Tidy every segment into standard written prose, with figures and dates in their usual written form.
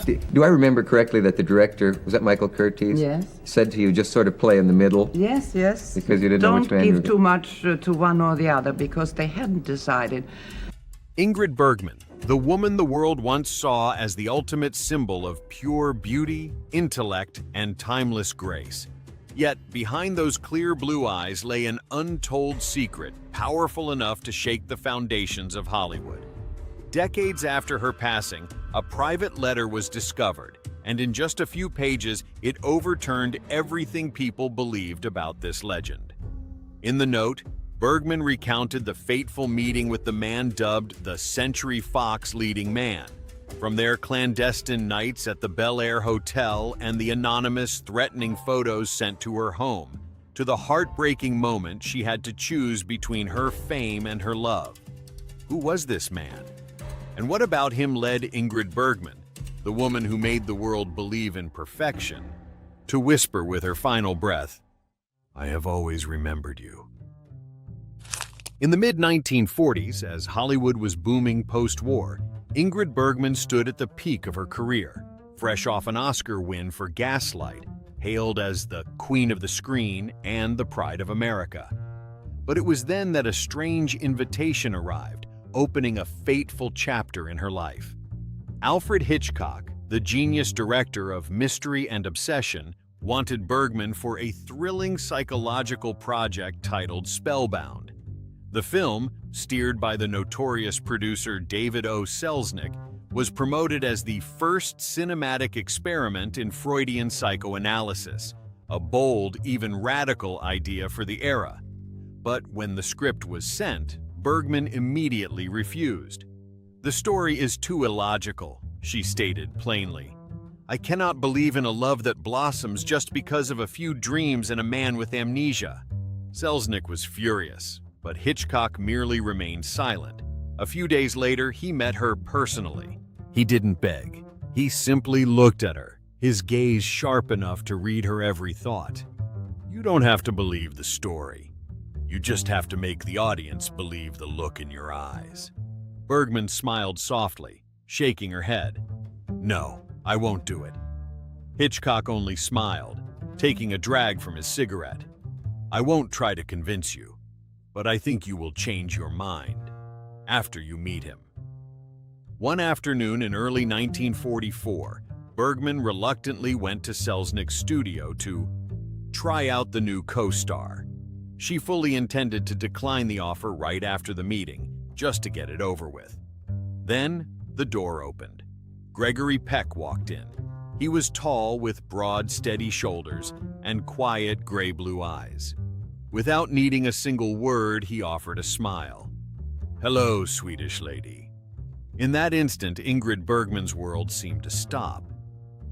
Do I remember correctly that the director, was that Michael Curtiz? Yes. Said to you, just sort of play in the middle? Yes, yes. Because you didn't know which man Don't you give too much to one or the other, because they hadn't decided. Ingrid Bergman, the woman the world once saw as the ultimate symbol of pure beauty, intellect, and timeless grace. Yet, behind those clear blue eyes lay an untold secret, powerful enough to shake the foundations of Hollywood. Decades after her passing, a private letter was discovered, and in just a few pages, it overturned everything people believed about this legend. In the note, Bergman recounted the fateful meeting with the man dubbed the Century Fox leading man, from their clandestine nights at the Bel Air Hotel and the anonymous, threatening photos sent to her home, to the heartbreaking moment she had to choose between her fame and her love. Who was this man? And what about him led Ingrid Bergman, the woman who made the world believe in perfection, to whisper with her final breath, "I have always remembered you." In the mid-1940s, as Hollywood was booming post-war, Ingrid Bergman stood at the peak of her career, fresh off an Oscar win for Gaslight, hailed as the Queen of the Screen and the Pride of America. But it was then that a strange invitation arrived, opening a fateful chapter in her life. Alfred Hitchcock, the genius director of Mystery and Obsession, wanted Bergman for a thrilling psychological project titled Spellbound. The film, steered by the notorious producer David O. Selznick, was promoted as the first cinematic experiment in Freudian psychoanalysis, a bold, even radical idea for the era. But when the script was sent, Bergman immediately refused. "The story is too illogical," she stated plainly. "I cannot believe in a love that blossoms just because of a few dreams and a man with amnesia." Selznick was furious, but Hitchcock merely remained silent. A few days later, he met her personally. He didn't beg. He simply looked at her, his gaze sharp enough to read her every thought. "You don't have to believe the story. You just have to make the audience believe the look in your eyes." Bergman smiled softly, shaking her head. "No, I won't do it." Hitchcock only smiled, taking a drag from his cigarette. "I won't try to convince you, but I think you will change your mind after you meet him." One afternoon in early 1944, Bergman reluctantly went to Selznick's studio to try out the new co-star. She fully intended to decline the offer right after the meeting, just to get it over with. Then, the door opened. Gregory Peck walked in. He was tall, with broad, steady shoulders and quiet, gray-blue eyes. Without needing a single word, he offered a smile. "Hello, Swedish lady." In that instant, Ingrid Bergman's world seemed to stop.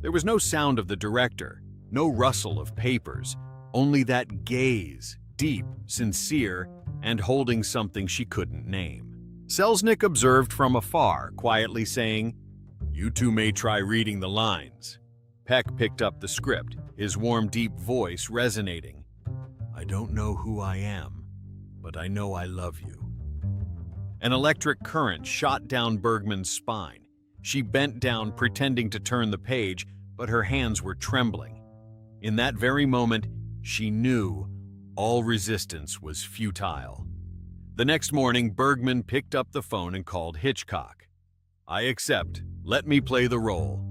There was no sound of the director, no rustle of papers, only that gaze, deep, sincere, and holding something she couldn't name. Selznick observed from afar, quietly saying, "You two may try reading the lines." Peck picked up the script, his warm, deep voice resonating. "I don't know who I am, but I know I love you." An electric current shot down Bergman's spine. She bent down, pretending to turn the page, but her hands were trembling. In that very moment, she knew all resistance was futile. The next morning, Bergman picked up the phone and called Hitchcock. "I accept. Let me play the role."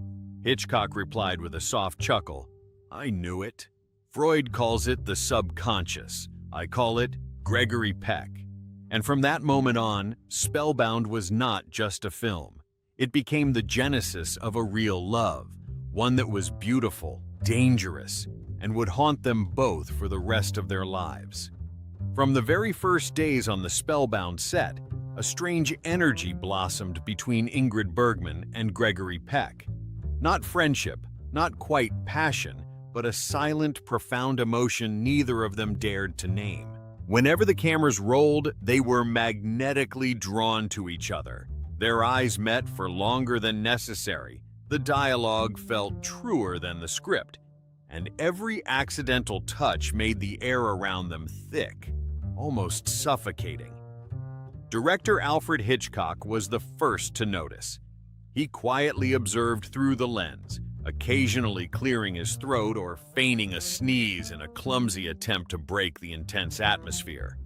Hitchcock replied with a soft chuckle. "I knew it. Freud calls it the subconscious. I call it Gregory Peck." And from that moment on, Spellbound was not just a film. It became the genesis of a real love, one that was beautiful, dangerous, and would haunt them both for the rest of their lives. From the very first days on the Spellbound set, a strange energy blossomed between Ingrid Bergman and Gregory Peck. Not friendship, not quite passion, but a silent, profound emotion neither of them dared to name. Whenever the cameras rolled, they were magnetically drawn to each other. Their eyes met for longer than necessary. The dialogue felt truer than the script, and every accidental touch made the air around them thick, almost suffocating. Director Alfred Hitchcock was the first to notice. He quietly observed through the lens, occasionally clearing his throat or feigning a sneeze in a clumsy attempt to break the intense atmosphere.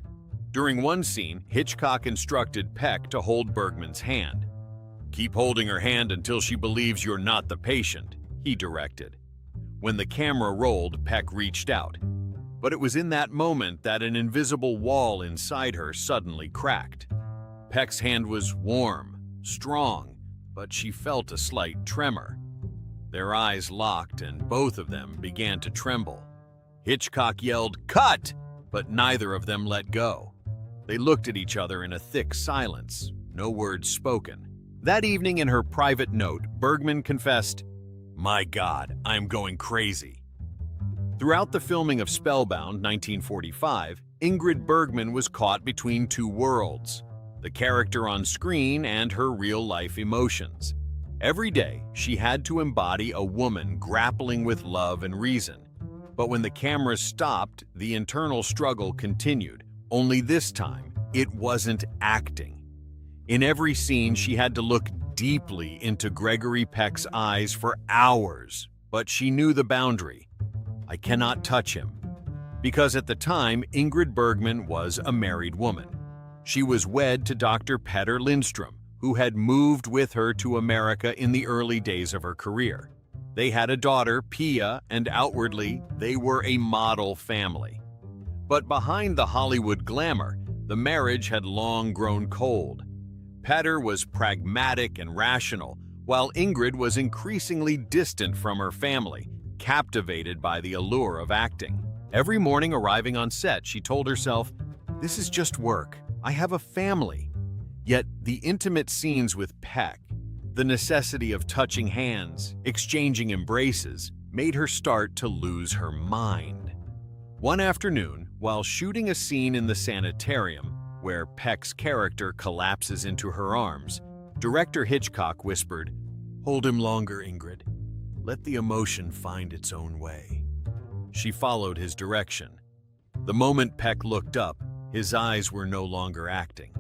During one scene, Hitchcock instructed Peck to hold Bergman's hand. "Keep holding her hand until she believes you're not the patient," he directed. When the camera rolled, Peck reached out. But it was in that moment that an invisible wall inside her suddenly cracked. Peck's hand was warm, strong, but she felt a slight tremor. Their eyes locked and both of them began to tremble. Hitchcock yelled, "Cut!" but neither of them let go. They looked at each other in a thick silence, no words spoken. That evening in her private note, Bergman confessed, "My God, I'm going crazy." Throughout the filming of Spellbound, 1945, Ingrid Bergman was caught between two worlds, the character on screen and her real-life emotions. Every day, she had to embody a woman grappling with love and reason. But when the camera stopped, the internal struggle continued, only this time, it wasn't acting. In every scene, she had to look deeply into Gregory Peck's eyes for hours, but she knew the boundary. I cannot touch him. Because at the time, Ingrid Bergman was a married woman. She was wed to Dr. Petter Lindstrom, who had moved with her to America in the early days of her career. They had a daughter, Pia, and outwardly, they were a model family. But behind the Hollywood glamour, the marriage had long grown cold. Petter was pragmatic and rational, while Ingrid was increasingly distant from her family, captivated by the allure of acting. Every morning arriving on set, she told herself, "This is just work. I have a family." Yet the intimate scenes with Peck, the necessity of touching hands, exchanging embraces, made her start to lose her mind. One afternoon, while shooting a scene in the sanitarium, where Peck's character collapses into her arms, director Hitchcock whispered, "Hold him longer, Ingrid. Let the emotion find its own way." She followed his direction. The moment Peck looked up, his eyes were no longer acting.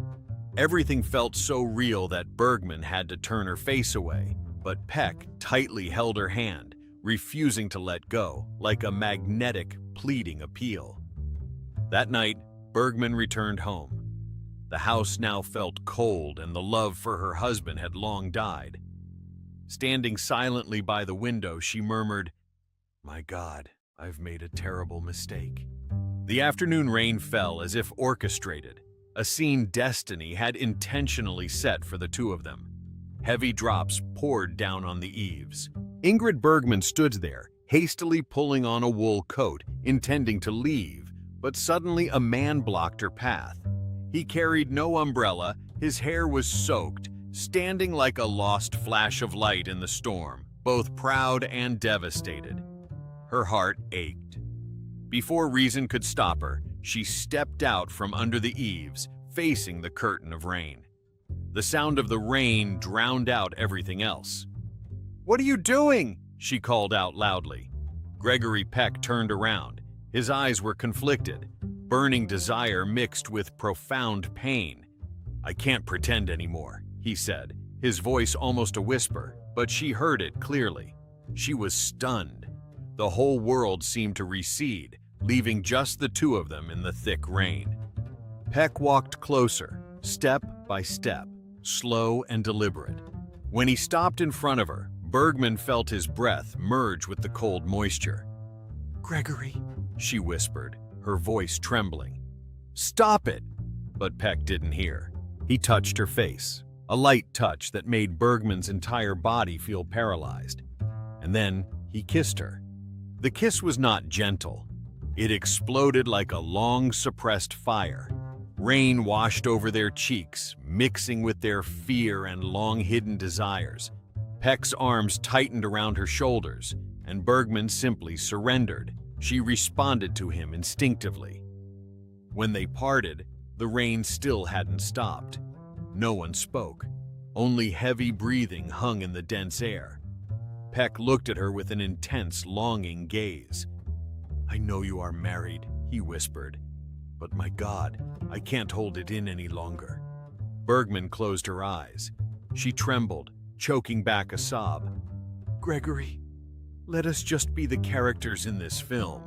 Everything felt so real that Bergman had to turn her face away, but Peck tightly held her hand, refusing to let go, like a magnetic, pleading appeal. That night, Bergman returned home. The house now felt cold, and the love for her husband had long died. Standing silently by the window, she murmured, "My God, I've made a terrible mistake." The afternoon rain fell as if orchestrated, a scene destiny had intentionally set for the two of them. Heavy drops poured down on the eaves. Ingrid Bergman stood there, hastily pulling on a wool coat, intending to leave, but suddenly a man blocked her path. He carried no umbrella, his hair was soaked, standing like a lost flash of light in the storm, both proud and devastated. Her heart ached. Before reason could stop her, she stepped out from under the eaves, facing the curtain of rain. The sound of the rain drowned out everything else. "What are you doing?" she called out loudly. Gregory Peck turned around. His eyes were conflicted, burning desire mixed with profound pain. "I can't pretend anymore," he said, his voice almost a whisper, but she heard it clearly. She was stunned. The whole world seemed to recede, leaving just the two of them in the thick rain. Peck walked closer, step by step, slow and deliberate. When he stopped in front of her, Bergman felt his breath merge with the cold moisture. "Gregory," she whispered, her voice trembling. "Stop it!" But Peck didn't hear. He touched her face, a light touch that made Bergman's entire body feel paralyzed. And then he kissed her. The kiss was not gentle. It exploded like a long-suppressed fire. Rain washed over their cheeks, mixing with their fear and long-hidden desires. Peck's arms tightened around her shoulders, and Bergman simply surrendered. She responded to him instinctively. When they parted, the rain still hadn't stopped. No one spoke. Only heavy breathing hung in the dense air. Peck looked at her with an intense, longing gaze. "I know you are married," he whispered. "But my God, I can't hold it in any longer." Bergman closed her eyes. She trembled, choking back a sob. "Gregory, let us just be the characters in this film."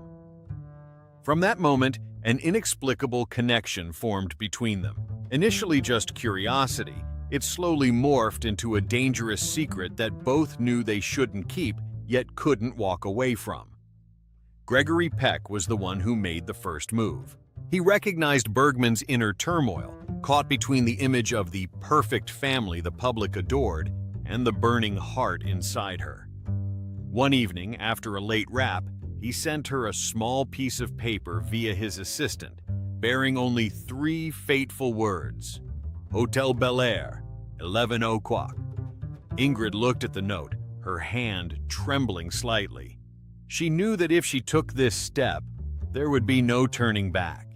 From that moment, an inexplicable connection formed between them. Initially just curiosity, it slowly morphed into a dangerous secret that both knew they shouldn't keep, yet couldn't walk away from. Gregory Peck was the one who made the first move. He recognized Bergman's inner turmoil, caught between the image of the perfect family the public adored and the burning heart inside her. One evening, after a late wrap, he sent her a small piece of paper via his assistant, bearing only 3 fateful words: "Hotel Bel Air, 11 o'clock." Ingrid looked at the note, her hand trembling slightly. She knew that if she took this step, there would be no turning back.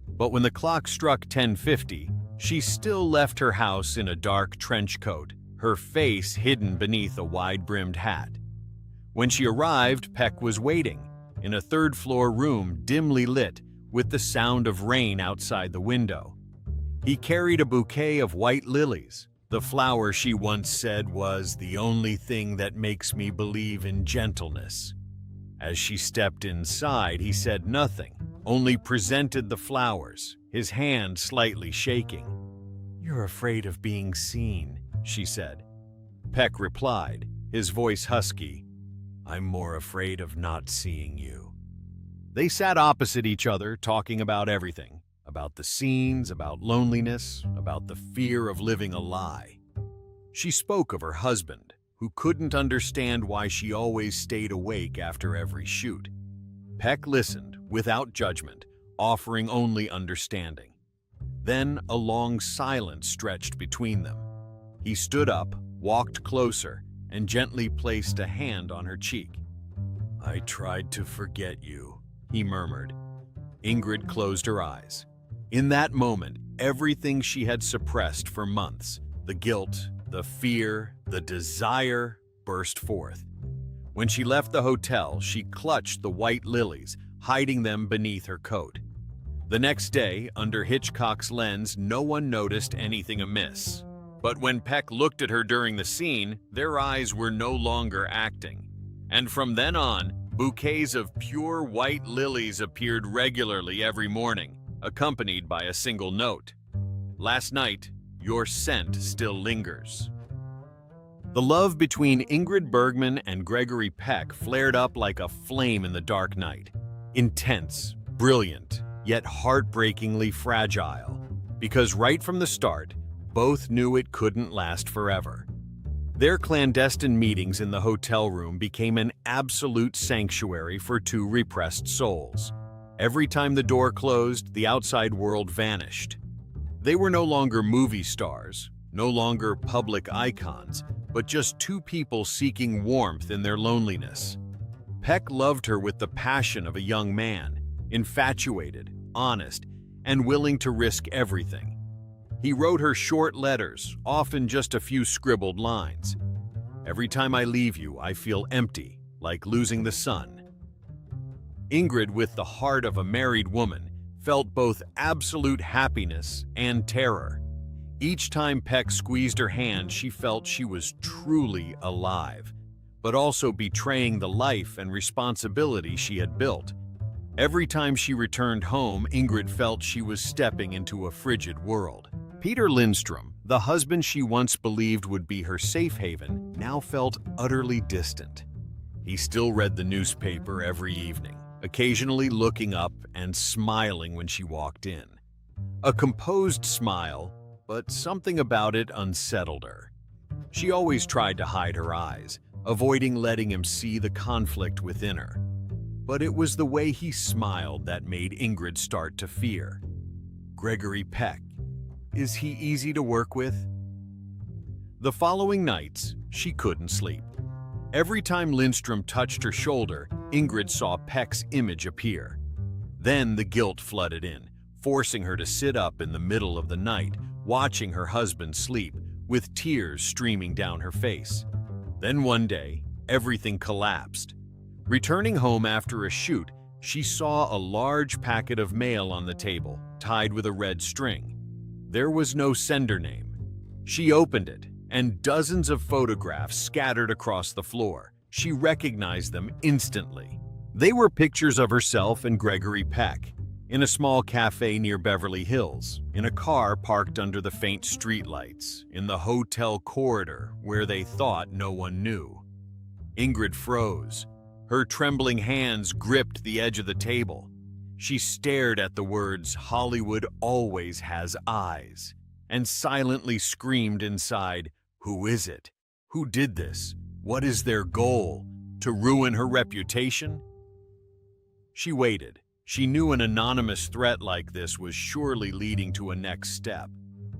But when the clock struck 10:50, she still left her house in a dark trench coat, her face hidden beneath a wide-brimmed hat. When she arrived, Peck was waiting, in a third-floor room dimly lit, with the sound of rain outside the window. He carried a bouquet of white lilies, the flower she once said was the only thing that makes me believe in gentleness. As she stepped inside, he said nothing, only presented the flowers, his hand slightly shaking. "You're afraid of being seen," she said. Peck replied, his voice husky, "I'm more afraid of not seeing you." They sat opposite each other, talking about everything. About the scenes, about loneliness, about the fear of living a lie. She spoke of her husband, who couldn't understand why she always stayed awake after every shoot. Peck listened, without judgment, offering only understanding. Then a long silence stretched between them. He stood up, walked closer, and gently placed a hand on her cheek. "I tried to forget you," he murmured. Ingrid closed her eyes. In that moment, everything she had suppressed for months, the guilt, the fear, the desire, burst forth. When she left the hotel, she clutched the white lilies, hiding them beneath her coat. The next day, under Hitchcock's lens, no one noticed anything amiss. But when Peck looked at her during the scene, their eyes were no longer acting. And from then on, bouquets of pure white lilies appeared regularly every morning, accompanied by a single note. "Last night, your scent still lingers." The love between Ingrid Bergman and Gregory Peck flared up like a flame in the dark night. Intense, brilliant, yet heartbreakingly fragile. Because right from the start, both knew it couldn't last forever. Their clandestine meetings in the hotel room became an absolute sanctuary for 2 repressed souls. Every time the door closed, the outside world vanished. They were no longer movie stars, no longer public icons, but just 2 people seeking warmth in their loneliness. Peck loved her with the passion of a young man, infatuated, honest, and willing to risk everything. He wrote her short letters, often just a few scribbled lines. "Every time I leave you, I feel empty, like losing the sun." Ingrid, with the heart of a married woman, felt both absolute happiness and terror. Each time Peck squeezed her hand, she felt she was truly alive, but also betraying the life and responsibility she had built. Every time she returned home, Ingrid felt she was stepping into a frigid world. Peter Lindstrom, the husband she once believed would be her safe haven, now felt utterly distant. He still read the newspaper every evening, occasionally looking up and smiling when she walked in. A composed smile, but something about it unsettled her. She always tried to hide her eyes, avoiding letting him see the conflict within her. But it was the way he smiled that made Ingrid start to fear. Gregory Peck. Is he easy to work with? The following nights, she couldn't sleep. Every time Lindstrom touched her shoulder, Ingrid saw Peck's image appear. Then the guilt flooded in, forcing her to sit up in the middle of the night, watching her husband sleep, with tears streaming down her face. Then one day, everything collapsed. Returning home after a shoot, she saw a large packet of mail on the table, tied with a red string. There was no sender name. She opened it, and dozens of photographs scattered across the floor. She recognized them instantly. They were pictures of herself and Gregory Peck, in a small cafe near Beverly Hills, in a car parked under the faint streetlights, in the hotel corridor where they thought no one knew. Ingrid froze. Her trembling hands gripped the edge of the table. She stared at the words, "Hollywood always has eyes," and silently screamed inside, "Who is it? Who did this? What is their goal? To ruin her reputation?" She waited. She knew an anonymous threat like this was surely leading to a next step.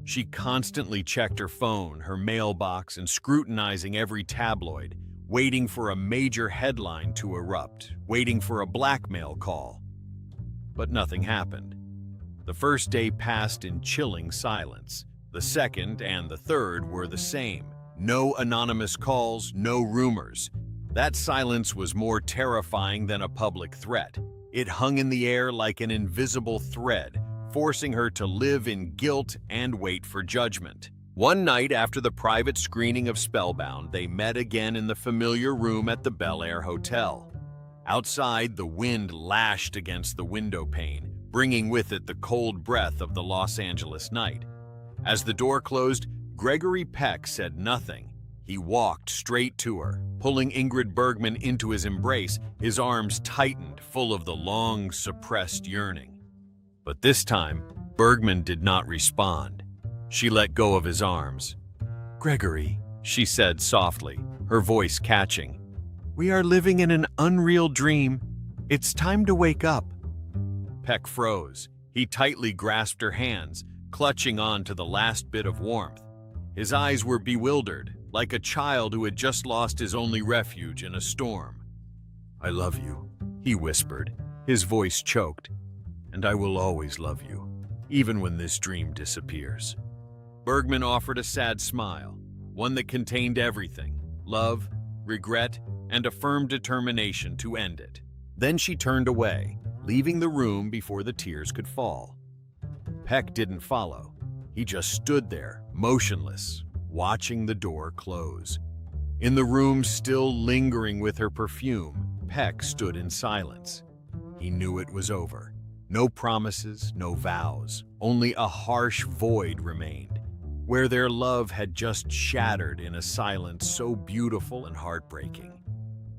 She constantly checked her phone, her mailbox, and scrutinizing every tabloid, waiting for a major headline to erupt, waiting for a blackmail call. But nothing happened. The first day passed in chilling silence. The second and the third were the same. No anonymous calls, no rumors. That silence was more terrifying than a public threat. It hung in the air like an invisible thread, forcing her to live in guilt and wait for judgment. One night after the private screening of Spellbound, they met again in the familiar room at the Bel Air Hotel. Outside, the wind lashed against the window pane, bringing with it the cold breath of the Los Angeles night. As the door closed, Gregory Peck said nothing. He walked straight to her, pulling Ingrid Bergman into his embrace, his arms tightened, full of the long, suppressed yearning. But this time, Bergman did not respond. She let go of his arms. "Gregory," she said softly, her voice catching, "we are living in an unreal dream. It's time to wake up." Peck froze. He tightly grasped her hands, clutching on to the last bit of warmth. His eyes were bewildered, like a child who had just lost his only refuge in a storm. "I love you," he whispered, his voice choked, "and I will always love you, even when this dream disappears." Bergman offered a sad smile, one that contained everything: love, regret, and a firm determination to end it. Then she turned away, leaving the room before the tears could fall. Peck didn't follow. He just stood there, motionless, watching the door close. In the room still lingering with her perfume, Peck stood in silence. He knew it was over. No promises, no vows, only a harsh void remained, where their love had just shattered in a silence so beautiful and heartbreaking.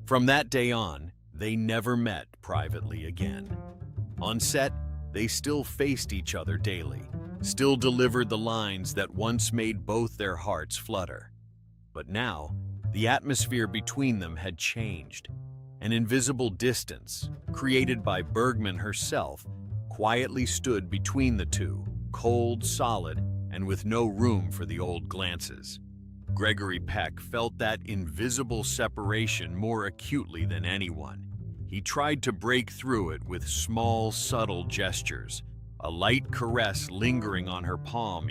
From that day on, they never met privately again. On set, they still faced each other daily, still delivered the lines that once made both their hearts flutter. But now, the atmosphere between them had changed. An invisible distance, created by Bergman herself, quietly stood between the two, cold, solid, and with no room for the old glances. Gregory Peck felt that invisible separation more acutely than anyone. He tried to break through it with small, subtle gestures, a light caress lingering on her palm,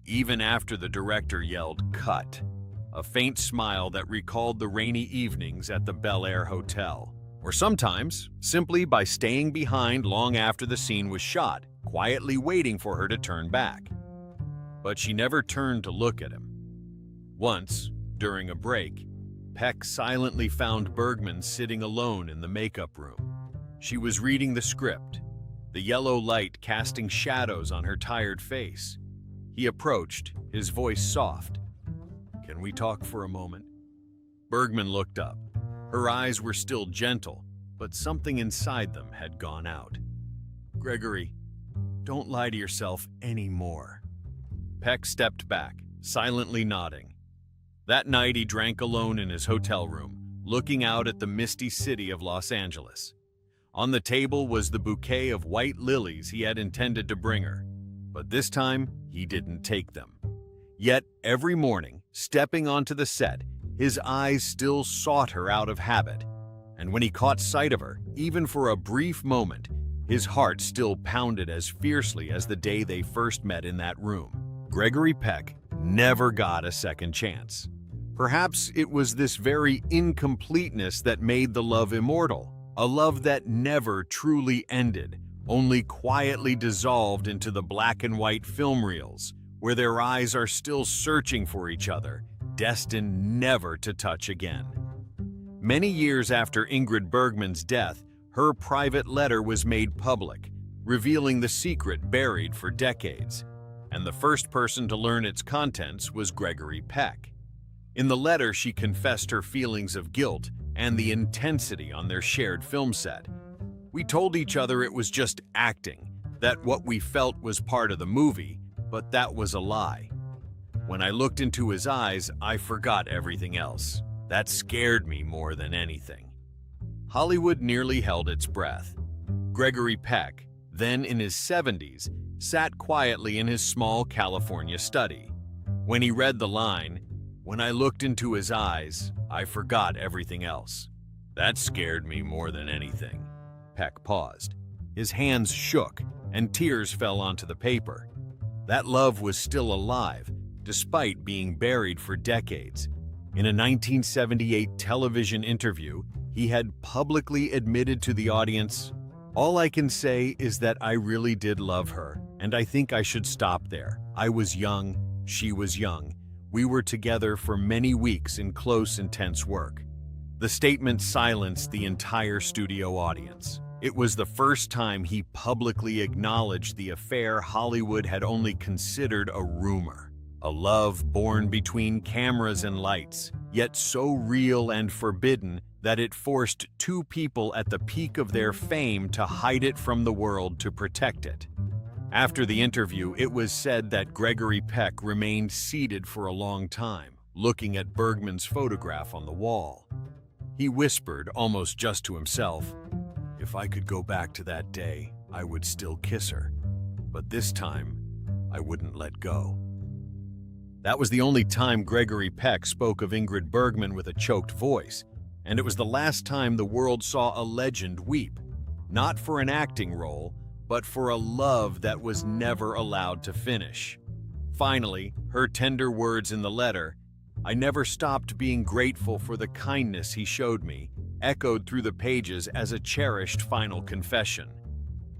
even after the director yelled, "Cut." A faint smile that recalled the rainy evenings at the Bel Air Hotel. Or sometimes, simply by staying behind long after the scene was shot, quietly waiting for her to turn back. But she never turned to look at him. Once, during a break, Peck silently found Bergman sitting alone in the makeup room. She was reading the script, the yellow light casting shadows on her tired face. He approached, his voice soft. "Can we talk for a moment?" Bergman looked up. Her eyes were still gentle, but something inside them had gone out. "Gregory, don't lie to yourself anymore." Peck stepped back, silently nodding. That night he drank alone in his hotel room, looking out at the misty city of Los Angeles. On the table was the bouquet of white lilies he had intended to bring her, but this time he didn't take them. Yet every morning, stepping onto the set, his eyes still sought her out of habit, and when he caught sight of her, even for a brief moment, his heart still pounded as fiercely as the day they first met in that room. Gregory Peck never got a second chance. Perhaps it was this very incompleteness that made the love immortal, a love that never truly ended, only quietly dissolved into the black and white film reels, where their eyes are still searching for each other, destined never to touch again. Many years after Ingrid Bergman's death, her private letter was made public, revealing the secret buried for decades, and the first person to learn its contents was Gregory Peck. In the letter, she confessed her feelings of guilt and the intensity on their shared film set. "We told each other it was just acting, that what we felt was part of the movie, but that was a lie. When I looked into his eyes, I forgot everything else. That scared me more than anything." Hollywood nearly held its breath. Gregory Peck, then in his 70s, sat quietly in his small California study. When he read the line, "When I looked into his eyes, I forgot everything else. That scared me more than anything." Peck paused. His hands shook, and tears fell onto the paper. That love was still alive, despite being buried for decades. In a 1978 television interview, he had publicly admitted to the audience, "All I can say is that I really did love her, and I think I should stop there. I was young, she was young. We were together for many weeks in close, intense work." The statement silenced the entire studio audience. It was the first time he publicly acknowledged the affair Hollywood had only considered a rumor. A love born between cameras and lights, yet so real and forbidden that it forced two people at the peak of their fame to hide it from the world to protect it. After the interview, it was said that Gregory Peck remained seated for a long time, looking at Bergman's photograph on the wall. He whispered, almost just to himself, "If I could go back to that day, I would still kiss her. But this time, I wouldn't let go." That was the only time Gregory Peck spoke of Ingrid Bergman with a choked voice, and it was the last time the world saw a legend weep, not for an acting role, but for a love that was never allowed to finish. Finally, her tender words in the letter, "I never stopped being grateful for the kindness he showed me," echoed through the pages as a cherished final confession.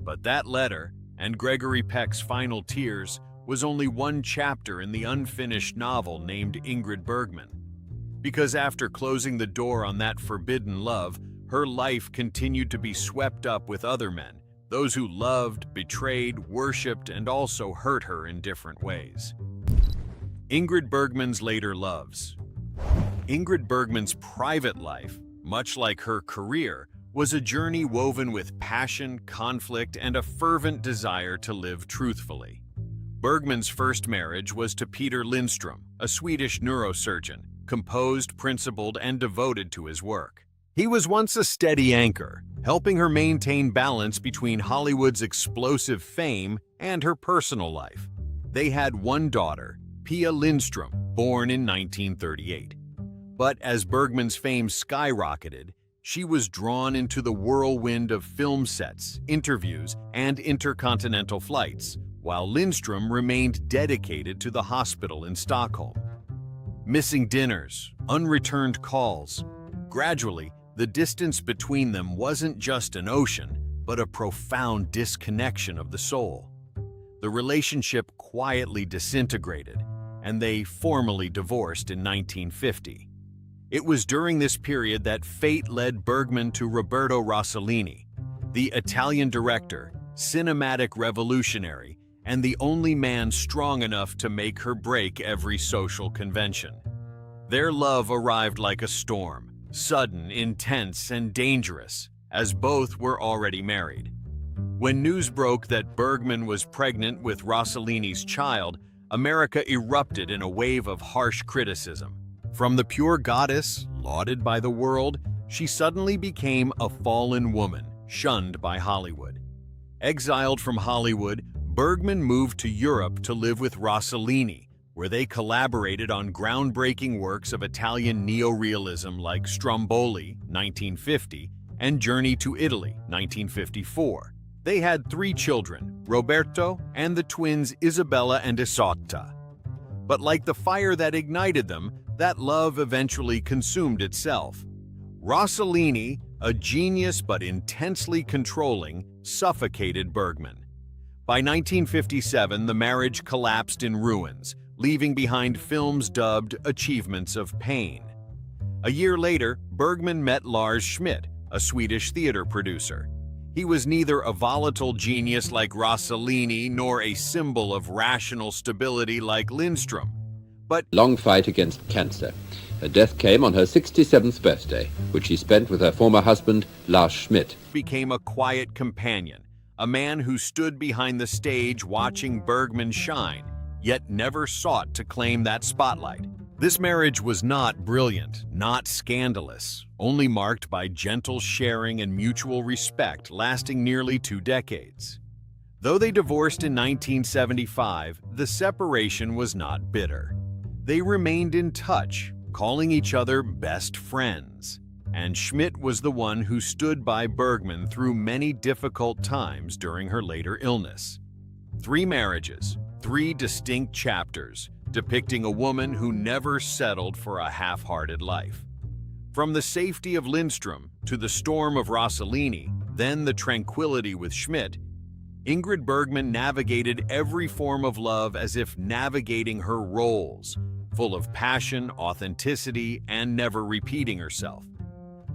But that letter, and Gregory Peck's final tears, was only one chapter in the unfinished novel named Ingrid Bergman. Because after closing the door on that forbidden love, her life continued to be swept up with other men, those who loved, betrayed, worshipped, and also hurt her in different ways. Ingrid Bergman's later loves. Ingrid Bergman's private life, much like her career, was a journey woven with passion, conflict, and a fervent desire to live truthfully. Bergman's first marriage was to Peter Lindström, a Swedish neurosurgeon, composed, principled, and devoted to his work. He was once a steady anchor, helping her maintain balance between Hollywood's explosive fame and her personal life. They had one daughter, Pia Lindström, born in 1938. But as Bergman's fame skyrocketed, she was drawn into the whirlwind of film sets, interviews, and intercontinental flights, while Lindström remained dedicated to the hospital in Stockholm. Missing dinners, unreturned calls. Gradually, the distance between them wasn't just an ocean, but a profound disconnection of the soul. The relationship quietly disintegrated, and they formally divorced in 1950. It was during this period that fate led Bergman to Roberto Rossellini, the Italian director, cinematic revolutionary, and the only man strong enough to make her break every social convention. Their love arrived like a storm, sudden, intense, and dangerous, as both were already married. When news broke that Bergman was pregnant with Rossellini's child, America erupted in a wave of harsh criticism. From the pure goddess, lauded by the world, she suddenly became a fallen woman, shunned by Hollywood. Exiled from Hollywood, Bergman moved to Europe to live with Rossellini, where they collaborated on groundbreaking works of Italian neorealism like Stromboli, 1950, and Journey to Italy, 1954. They had 3 children, Roberto and the twins Isabella and Isotta. But like the fire that ignited them, that love eventually consumed itself. Rossellini, a genius but intensely controlling, suffocated Bergman. By 1957, the marriage collapsed in ruins, leaving behind films dubbed Achievements of Pain. A year later, Bergman met Lars Schmidt, a Swedish theater producer. He was neither a volatile genius like Rossellini nor a symbol of rational stability like Lindström, but long fight against cancer. Her death came on her 67th birthday, which she spent with her former husband, Lars Schmidt. Became a quiet companion, a man who stood behind the stage watching Bergman shine, yet never sought to claim that spotlight. This marriage was not brilliant, not scandalous, only marked by gentle sharing and mutual respect lasting nearly 2 decades. Though they divorced in 1975, the separation was not bitter. They remained in touch, calling each other best friends. And Schmidt was the one who stood by Bergman through many difficult times during her later illness. 3 marriages, 3 distinct chapters, depicting a woman who never settled for a half-hearted life. From the safety of Lindström to the storm of Rossellini, then the tranquility with Schmidt, Ingrid Bergman navigated every form of love as if navigating her roles, full of passion, authenticity, and never repeating herself.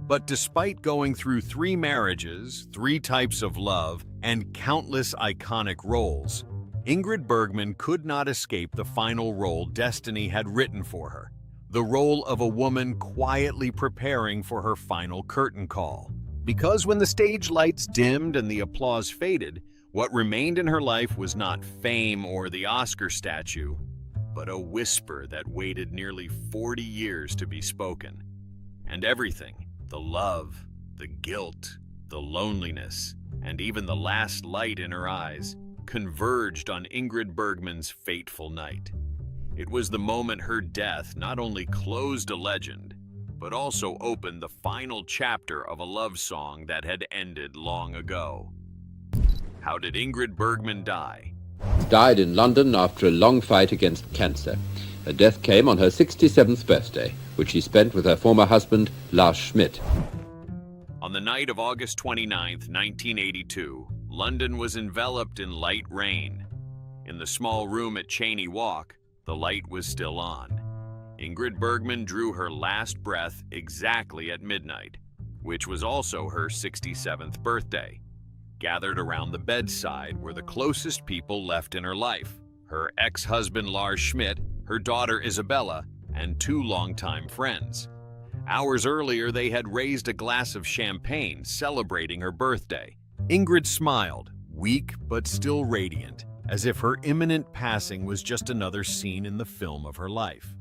But despite going through 3 marriages, 3 types of love, and countless iconic roles, Ingrid Bergman could not escape the final role destiny had written for her, the role of a woman quietly preparing for her final curtain call. Because when the stage lights dimmed and the applause faded, what remained in her life was not fame or the Oscar statue, but a whisper that waited nearly 40 years to be spoken. And everything, the love, the guilt, the loneliness, and even the last light in her eyes, converged on Ingrid Bergman's fateful night. It was the moment her death not only closed a legend, but also opened the final chapter of a love song that had ended long ago. How did Ingrid Bergman die? Died in London after a long fight against cancer. Her death came on her 67th birthday, which she spent with her former husband, Lars Schmidt. On the night of August 29, 1982, London was enveloped in light rain. In the small room at Cheyne Walk, the light was still on. Ingrid Bergman drew her last breath exactly at midnight, which was also her 67th birthday. Gathered around the bedside were the closest people left in her life: her ex-husband Lars Schmidt, her daughter Isabella, and 2 longtime friends. Hours earlier, they had raised a glass of champagne celebrating her birthday. Ingrid smiled, weak but still radiant, as if her imminent passing was just another scene in the film of her life.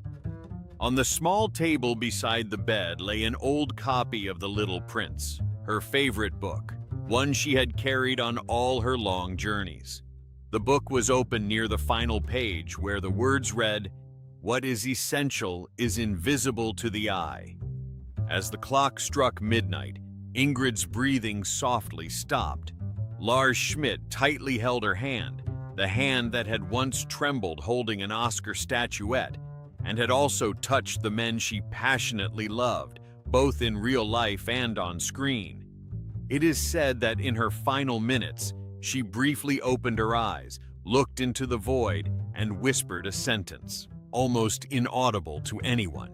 On the small table beside the bed lay an old copy of The Little Prince, her favorite book, one she had carried on all her long journeys. The book was open near the final page where the words read, "What is essential is invisible to the eye." As the clock struck midnight, Ingrid's breathing softly stopped. Lars Schmidt tightly held her hand, the hand that had once trembled holding an Oscar statuette, and had also touched the men she passionately loved, both in real life and on screen. It is said that in her final minutes, she briefly opened her eyes, looked into the void, and whispered a sentence, almost inaudible to anyone,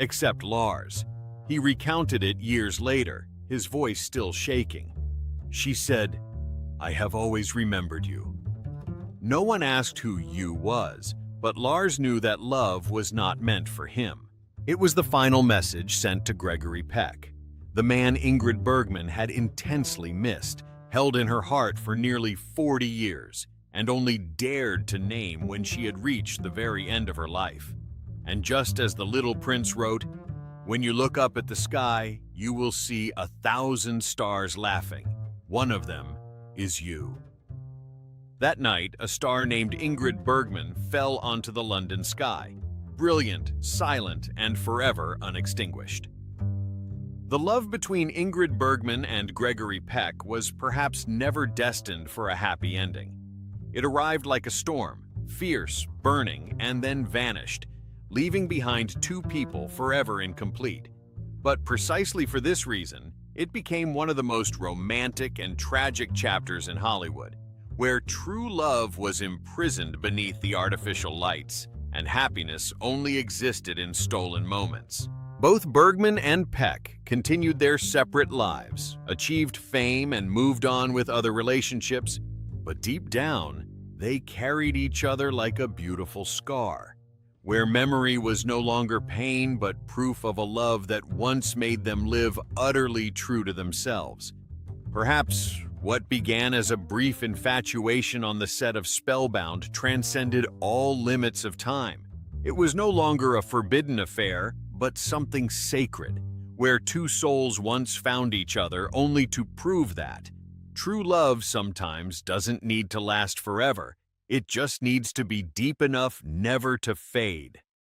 except Lars. He recounted it years later, his voice still shaking. She said, "I have always remembered you." No one asked who "you" was, but Lars knew that love was not meant for him. It was the final message sent to Gregory Peck, the man Ingrid Bergman had intensely missed, held in her heart for nearly 40 years, and only dared to name when she had reached the very end of her life. And just as The Little Prince wrote, "When you look up at the sky, you will see 1,000 stars laughing. One of them is you." That night, a star named Ingrid Bergman fell onto the London sky, brilliant, silent, and forever unextinguished. The love between Ingrid Bergman and Gregory Peck was perhaps never destined for a happy ending. It arrived like a storm, fierce, burning, and then vanished, leaving behind 2 people forever incomplete. But precisely for this reason, it became one of the most romantic and tragic chapters in Hollywood, where true love was imprisoned beneath the artificial lights, and happiness only existed in stolen moments. Both Bergman and Peck continued their separate lives, achieved fame, and moved on with other relationships, but deep down, they carried each other like a beautiful scar, where memory was no longer pain but proof of a love that once made them live utterly true to themselves. Perhaps what began as a brief infatuation on the set of Spellbound transcended all limits of time. It was no longer a forbidden affair, but something sacred, where two souls once found each other only to prove that true love sometimes doesn't need to last forever. It just needs to be deep enough never to fade.